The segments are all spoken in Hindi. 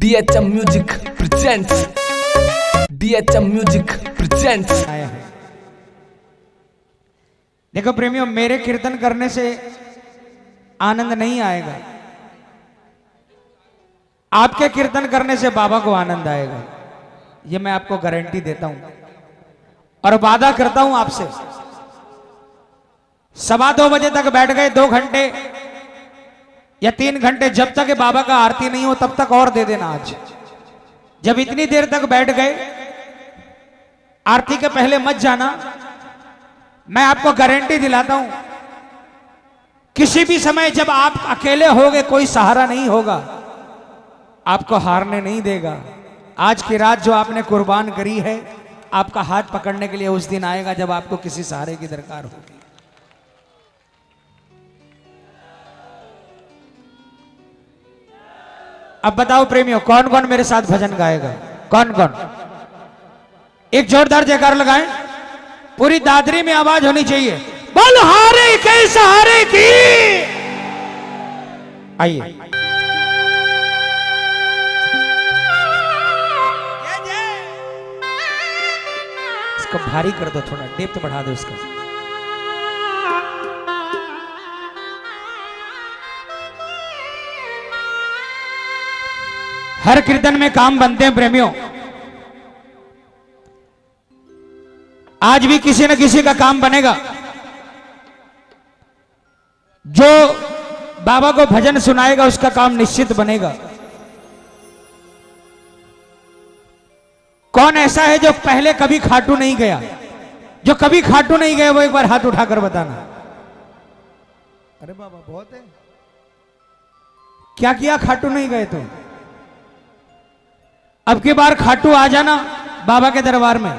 DHM Music presents DHM Music presents। देखो प्रेमियों, मेरे कीर्तन करने से आनंद नहीं आएगा, आपके कीर्तन करने से बाबा को आनंद आएगा। ये मैं आपको गारंटी देता हूं और वादा करता हूं आपसे। 2:15 बजे तक बैठ गए, 2 घंटे या 3 घंटे, जब तक बाबा का आरती नहीं हो तब तक और दे देना। आज जब इतनी देर तक बैठ गए, आरती के पहले मत जाना। मैं आपको गारंटी दिलाता हूं, किसी भी समय जब आप अकेले होगे, कोई सहारा नहीं होगा, आपको हारने नहीं देगा। आज की रात जो आपने कुर्बान करी है, आपका हाथ पकड़ने के लिए उस दिन आएगा जब आपको किसी सहारे की दरकार होगी। अब बताओ प्रेमियों, कौन कौन मेरे साथ भजन गाएगा? कौन कौन? एक जोरदार जयकार लगाएं, पूरी दादरी में आवाज होनी चाहिए। बोल हारे के सहारे की। आइए, इसको भारी कर दो, थोड़ा डेप्थ बढ़ा दो इसका। हर कीर्तन में काम बनते हैं प्रेमियों। आज भी किसी न किसी का काम बनेगा। जो बाबा को भजन सुनाएगा उसका काम निश्चित बनेगा। कौन ऐसा है जो पहले कभी खाटू नहीं गया? जो कभी खाटू नहीं गया वो एक बार हाथ उठाकर बताना। अरे बाबा बहुत है। क्या किया खाटू नहीं गए तो? अब की बार खाटू आ जाना बाबा के दरबार में।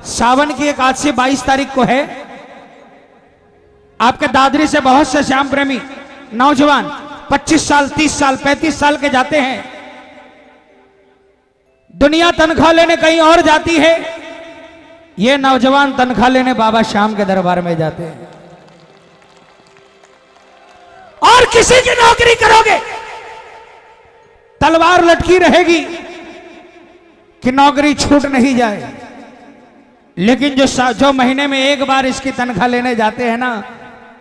सावन की एकादशी 22 तारीख को है। आपके दादरी से बहुत से श्याम प्रेमी नौजवान 25 साल, 30 साल, 35 साल के जाते हैं। दुनिया तनख्वाह लेने कहीं और जाती है, ये नौजवान तनख्वाह लेने बाबा श्याम के दरबार में जाते हैं। और किसी की नौकरी करोगे, तलवार लटकी रहेगी कि नौकरी छूट नहीं जाए। लेकिन जो महीने में एक बार इसकी तनख्वाह लेने जाते हैं ना,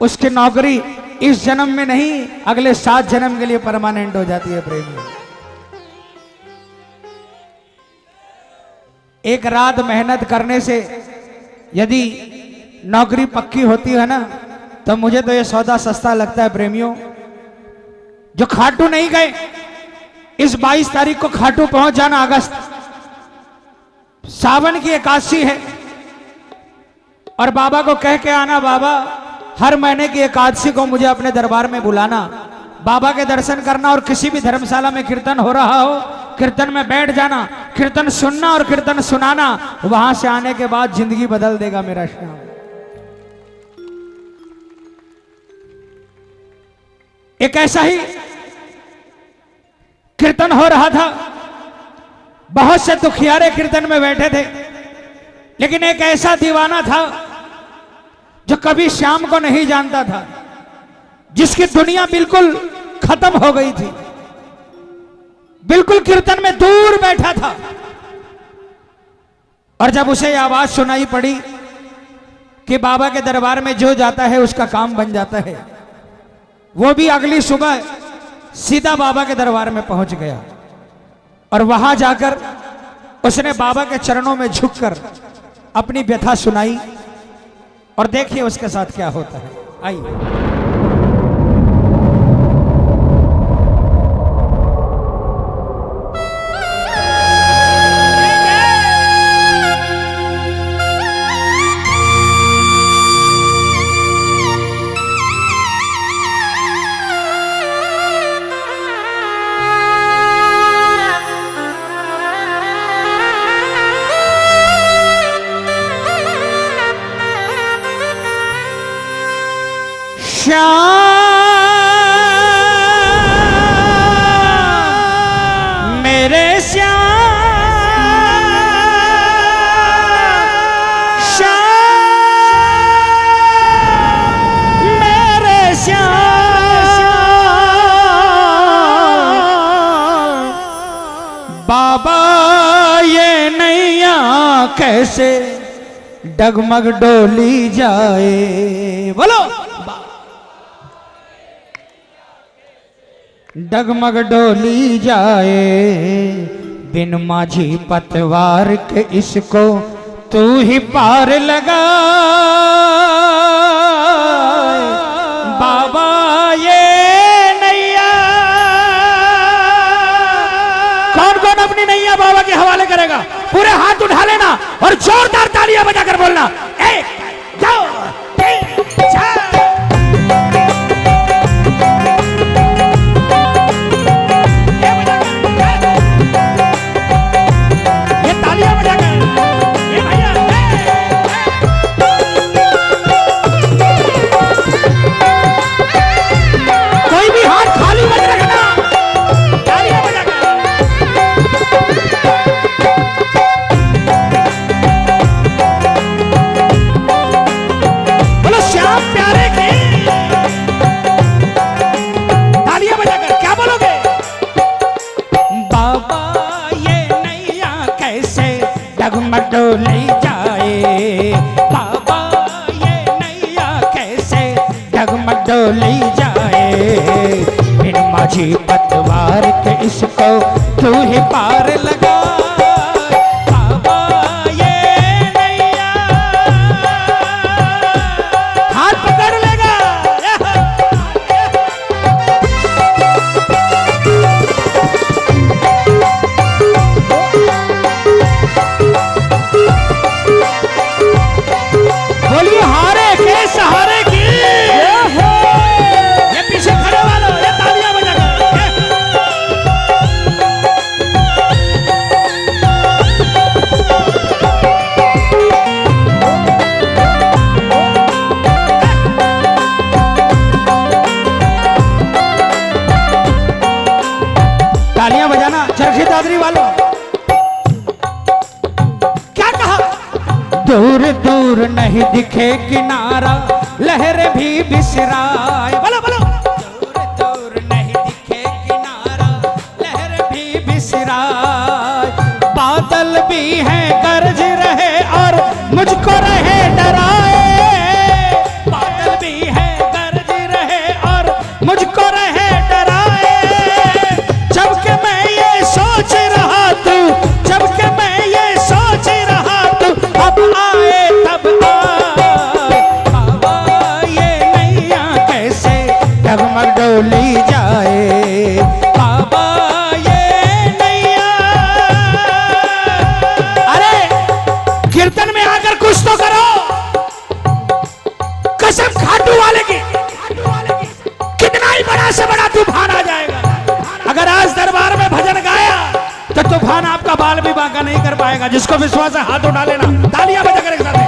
उसकी नौकरी इस जन्म में नहीं, अगले 7 जन्म के लिए परमानेंट हो जाती है प्रेमी। एक रात मेहनत करने से यदि नौकरी पक्की होती है ना, तो मुझे तो यह सौदा सस्ता लगता है प्रेमियों। जो खाटू नहीं गए, इस 22 तारीख को खाटू पहुंच जाना। अगस्त सावन की एकादशी है और बाबा को कह के आना, बाबा हर महीने की एकादशी को मुझे अपने दरबार में बुलाना, बाबा के दर्शन करना। और किसी भी धर्मशाला में कीर्तन हो रहा हो, कीर्तन में बैठ जाना, कीर्तन सुनना और कीर्तन सुनाना। वहां से आने के बाद जिंदगी बदल देगा मेरा श्याम। एक ऐसा ही कीर्तन हो रहा था, बहुत से दुखियारे कीर्तन में बैठे थे, लेकिन एक ऐसा दीवाना था जो कभी श्याम को नहीं जानता था, जिसकी दुनिया बिल्कुल खत्म हो गई थी, बिल्कुल कीर्तन में दूर बैठा था। और जब उसे यह आवाज सुनाई पड़ी कि बाबा के दरबार में जो जाता है उसका काम बन जाता है, वो भी अगली सुबह सीधा बाबा के दरबार में पहुंच गया। और वहां जाकर उसने बाबा के चरणों में झुककर अपनी व्यथा सुनाई। और देखिए उसके साथ क्या होता है। आइए, बाबा ये नैया कैसे डगमग डोली जाए, बोलो डगमग डोली जाए, बिन माझी पतवार के इसको तू ही पार लगा। बाबा ये नैया, कौन कौन अपनी नैया बाबा के हवाले करेगा? पूरे हाथ उठा लेना और जोरदार तालियां बजाकर बोलना, 1 2 3 4। डगमग डोली जाए, बाबा ये नैया कैसे डगमग डोली जाए, बिन माझी पतवार के इसको तू ही पार लगा। बाबा ये नैया, हाथ पकड़ लेगा। बोलिए हारे के सहारे की, ये पीछे खड़े वालों ये तालियां बजाकर। तालियां बजाना चरखी दादरी वालों। क्या कहा? दूर दूर नहीं दिखे किनारा, लहर भी बिसराए, बोलो बोलो। दूर दूर नहीं दिखे किनारा, लहर भी बिसराए, बादल भी हैं गरज रहे और मुझको रहे डराए, बादल भी हैं गरज रहे और मुझको रहे डराए। जब कि मैं ये सोच रहा तू, जब कि मैं ये सोच रहा तू, अब आए तब आए, बाबा ये नैया कैसे डगमग डोली जाए, बाबा ये नैया। अरे कीर्तन में आकर कुछ तो करो, कसम खाटू वाले की, कितना ही बड़ा से बड़ा तूफान आ जाएगा। अगर आज दरबार में भजन गाया तो तूफान आपका बाल भी बांका नहीं कर पाएगा। जिसको विश्वास है हाथ उठा लेना, तालियां बजाकर एक साथ।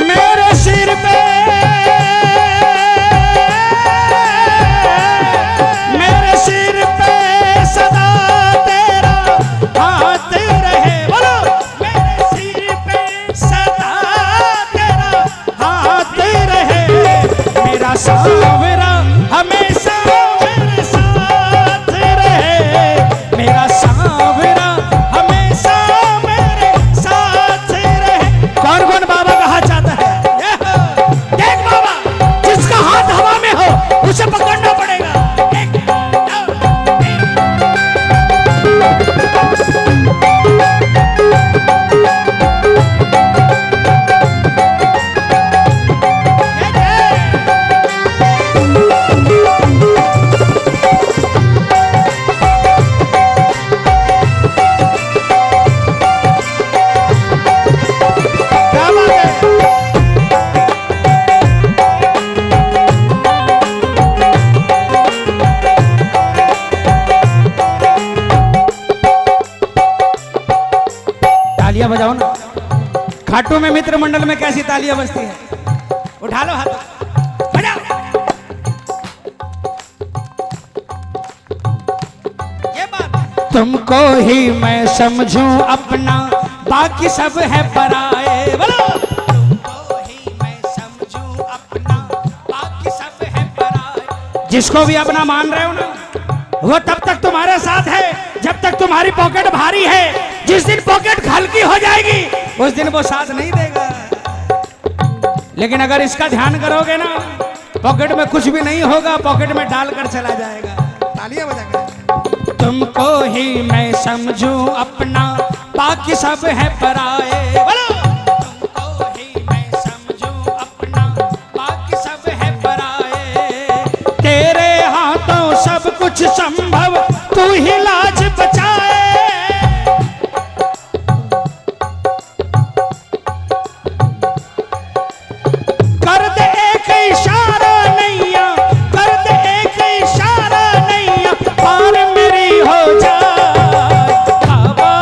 मेरे सिर पे फोटो में मित्र मंडल में कैसी तालियां बजती है। उठा लो हाथ, बजाओ। ये बात तुमको ही मैं समझूं अपना, बाकी सब है पराए। बोलो तुमको ही मैं समझूं अपना, बाकी सब है पराए। जिसको भी अपना मान रहे हो ना, वो तब तक तुम्हारे साथ है जब तक तुम्हारी पॉकेट भारी है। जिस दिन पॉकेट हल्की हो जाएगी उस दिन वो साथ नहीं देगा। लेकिन अगर इसका ध्यान करोगे ना, पॉकेट में कुछ भी नहीं होगा, पॉकेट में डालकर चला जाएगा। तालियां बजाकर तुमको ही मैं समझूं अपना, बाकी सब है पराए। बोलो तुमको ही मैं समझूं अपना, बाकी सब है पराए। तेरे हाथों सब कुछ संभव, तू ही लाज बचाए। कर दे एक इशारा नैया, कर दे एक इशारा नैया, पार मेरी हो जाए। हवा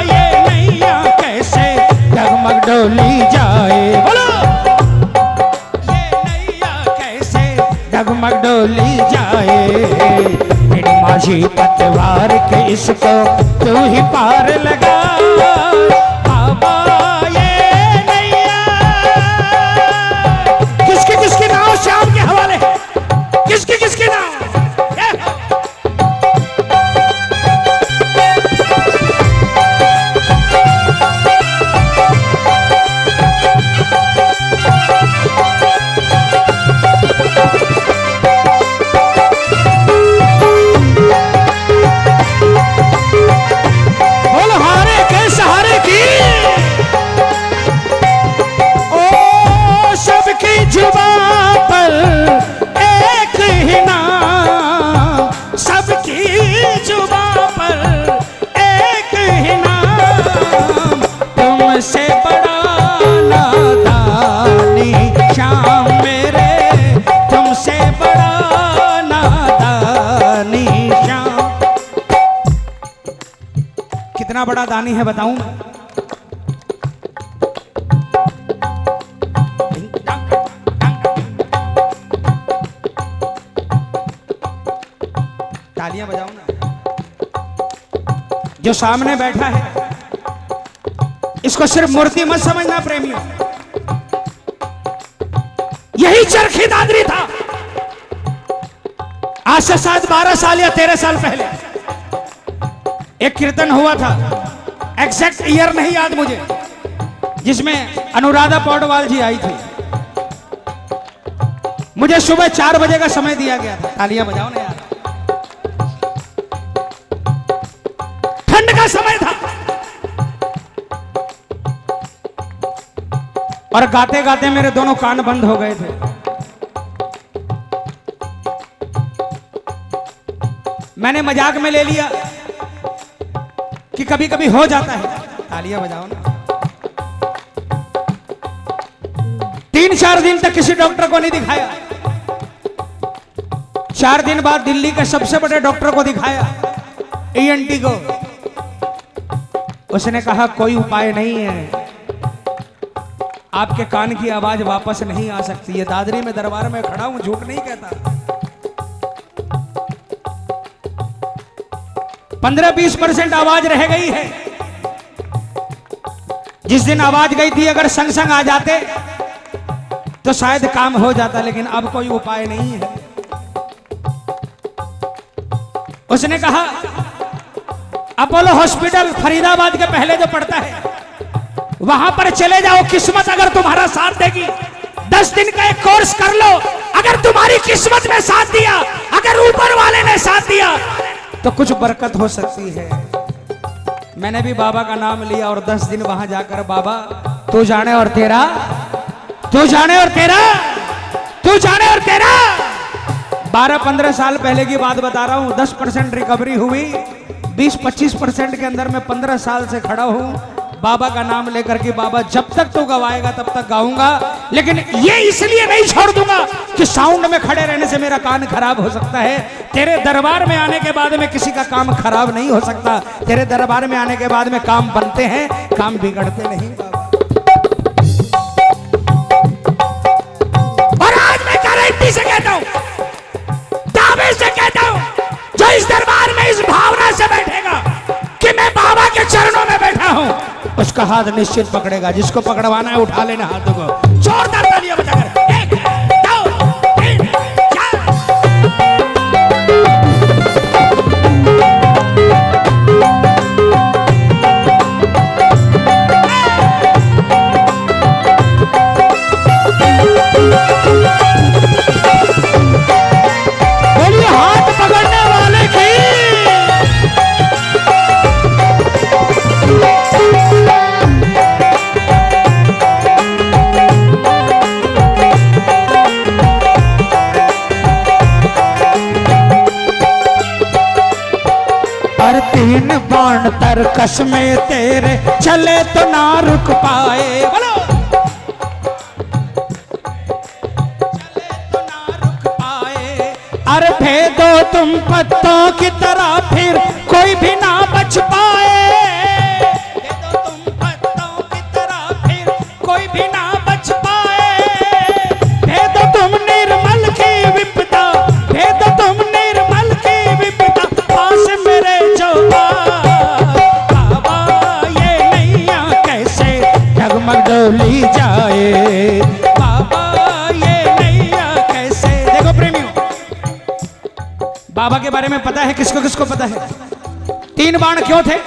ये नैया कैसे डगमग डोली जाए। बोलो ये नैया कैसे डगमग डोली जाए। माझी पतवार के इसको तू ही पार लगा। हवा ये नैया किसकी किसकी नाव शाम के हवाले, किसकी किसकी नाव। तुमसे बड़ा नादानी श्याम मेरे, तुमसे बड़ा नादानी श्याम। कितना बड़ा दानी है बताऊं मैं? तालियां बजाओ ना। जो सामने बैठा है इसको सिर्फ मूर्ति मत समझना प्रेमियों, यही चरखी दादरी था। आज से शायद 12 साल या 13 साल पहले एक कीर्तन हुआ था, एग्जैक्ट ईयर नहीं याद मुझे, जिसमें अनुराधा पौडवाल जी आई थी। मुझे सुबह 4 बजे का समय दिया गया था। तालियां बजाओ ना यार, ठंड का समय था और गाते गाते मेरे दोनों कान बंद हो गए थे। मैंने मजाक में ले लिया कि कभी कभी हो जाता है। तालियां बजाओ ना। 3-4 दिन तक किसी डॉक्टर को नहीं दिखाया। 4 दिन बाद दिल्ली के सबसे बड़े डॉक्टर को दिखाया, ENT को। उसने कहा कोई उपाय नहीं है, आपके कान की आवाज वापस नहीं आ सकती। ये दादरी में दरबार में खड़ा हूं, झूठ नहीं कहता। 15-20% आवाज रह गई है। जिस दिन आवाज गई थी, अगर संग संग आ जाते तो शायद काम हो जाता, लेकिन अब कोई उपाय नहीं है। उसने कहा अपोलो हॉस्पिटल फरीदाबाद के पहले जो पड़ता है वहां पर चले जाओ, किस्मत अगर तुम्हारा साथ देगी। 10 दिन का एक कोर्स कर लो, अगर तुम्हारी किस्मत ने साथ दिया, अगर ऊपर वाले ने साथ दिया तो कुछ बरकत हो सकती है। मैंने भी बाबा का नाम लिया और 10 दिन वहां जाकर, बाबा तू जाने और तेरा, तू जाने और तेरा, तू जाने और तेरा। 12-15 साल पहले की बात बता रहा हूं। 10% रिकवरी हुई, 20-25% के अंदर मैं 15 साल से खड़ा हूं बाबा का नाम लेकर के। बाबा जब तक तू गवाएगा तब तक गाऊंगा, लेकिन ये इसलिए नहीं छोड़ दूंगा कि साउंड में खड़े रहने से मेरा कान खराब हो सकता है। तेरे दरबार में आने के बाद में किसी का काम खराब नहीं हो सकता। तेरे दरबार में आने के बाद में काम बनते हैं, काम बिगड़ते नहीं बाबा। हाथ निश्चित पकड़ेगा। जिसको पकड़वाना है उठा लेना हाथों को, जोरदार तालियां बजाकर। 1 2 3 बोलिए हाथ पकड़ने वाले की। और 3 बाण तरकश में तेरे चले तो ना रुक पाए। बोलो चले तो ना रुक पाए। अरे भेदो तुम पत्तों की तरह फिर कोई भी ना बच पाए। भेदो तुम पत्तों की तरह फिर कोई भी ना बच पाए। भेदो तुम निर्मल की विपदा, भेदो तुम निर्मल की विपदा, पास मेरे जो बाबा ये नैया कैसे डगमग डोली जाए। बाबा ये नैया कैसे। देखो प्रेमियों, बाबा के बारे में पता है किसको किसको पता है? 3 बाण क्यों थे?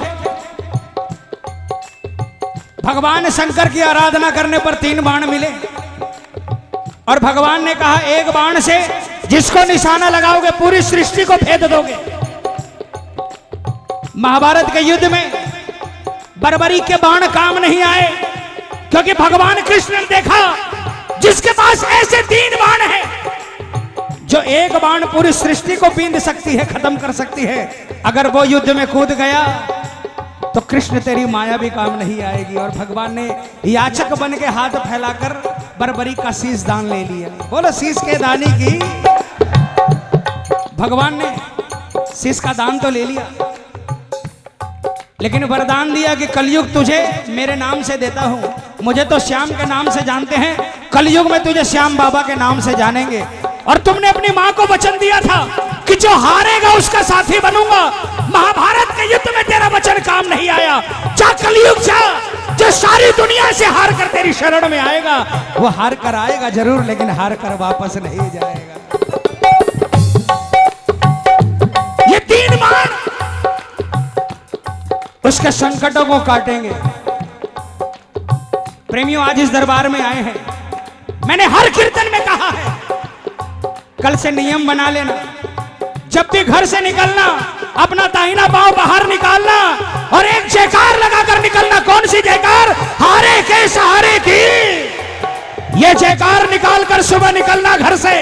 भगवान शंकर की आराधना करने पर 3 बाण मिले और भगवान ने कहा 1 बाण से जिसको निशाना लगाओगे पूरी सृष्टि को भेद दोगे। महाभारत के युद्ध में बर्बरी के बाण काम नहीं आए, क्योंकि भगवान कृष्ण ने देखा जिसके पास ऐसे 3 बाण हैं, जो 1 बाण पूरी सृष्टि को बींद सकती है, खत्म कर सकती है। अगर वो युद्ध में कूद गया तो कृष्ण तेरी माया भी काम नहीं आएगी। और भगवान ने याचक बन के हाथ फैलाकर बर्बरी का शीश दान ले लिया। बोलो शीश के दानी की। भगवान ने शीश का दान तो ले लिया, लेकिन वरदान दिया कि कलयुग तुझे मेरे नाम से देता हूं। मुझे तो श्याम के नाम से जानते हैं, कलयुग में तुझे श्याम बाबा के नाम से जानेंगे। और तुमने अपनी मां को वचन दिया था कि जो हारेगा उसका साथी बनूंगा। महाभारत के युद्ध में तेरा वचन काम नहीं आया। जा कलयुग जा, जो सारी दुनिया से हार कर तेरी शरण में आएगा वो हार कर आएगा जरूर, लेकिन हार कर वापस नहीं जाएगा। ये 3 बाण उसके संकटों को काटेंगे। प्रेमियों, आज इस दरबार में आए हैं, मैंने हर कीर्तन में कहा है, कल से नियम बना लेना, जब भी घर से निकलना अपना दाहिना पांव बाहर निकालना और एक जयकार लगाकर निकलना। कौन सी जयकार? हारे के सहारे की। ये जयकार निकालकर सुबह निकलना घर से।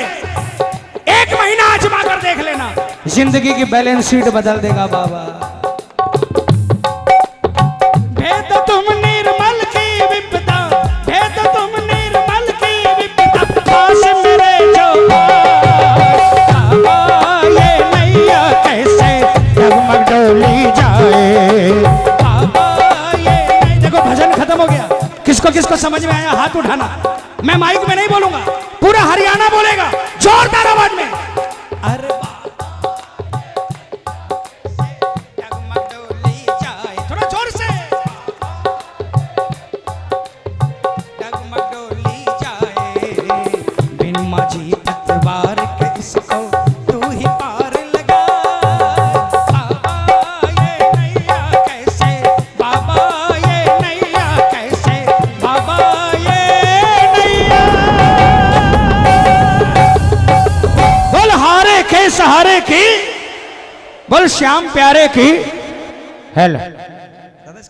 1 महीना आजमा कर देख लेना, जिंदगी की बैलेंस शीट बदल देगा बाबा। भेद तुम निर्मल की विपदा, भेद तुम निर्मल की विपदा, पास मेरे जो बाबा ये नैया कैसे डगमग डोली जाए। बाबा ये नहीं। देखो भजन खत्म हो गया। किसको किसको समझ में आया हाथ उठाना। मैं माइक में नहीं बोलूंगा, पूरा हरियाणा बोलेगा जोरदार आवाज में। अरे सहारे की, बोल श्याम प्यारे की। हेलो